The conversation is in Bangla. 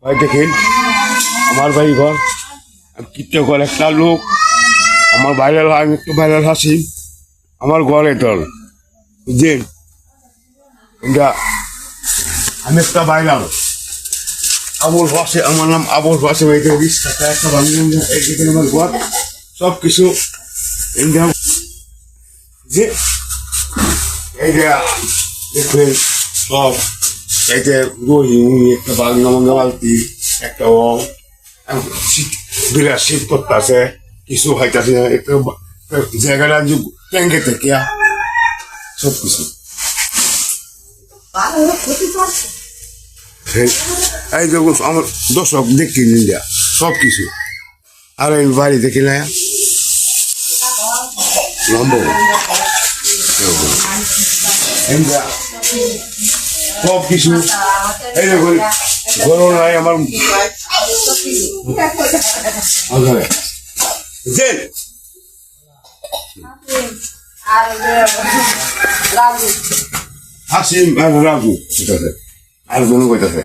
ভাই দেখেন আমার বাড়ি ঘর কিত্তে ঘর একটা লোক আমার বাইরের আমি একটু বাইরের হাসি আমার ঘরে দল বুঝছেন এটা আমি একটা বাইরাল আবুল ভাসে আমার নাম আবুল ভাসে রিক্সা একটা বান্ধব এইদিকে আমার ঘর সব কিছু যে এই যে দেখবেন সব এই যে রহিম একটা বাংলা বালতি একটা বিরাট শীত করতেছে কিছু হইতেছে একটা জায়গাটা ট্যাঙ্কে থেকে সব কিছু এই যে আমার দর্শক দেখি নিন্দা সব কিছু আর এই বাড়ি দেখি না লম্বা সব কিছু এই দেখুন গরম নাই আমার হাসিম আর রাজু ঠিক আছে আর কোনো কইতাছে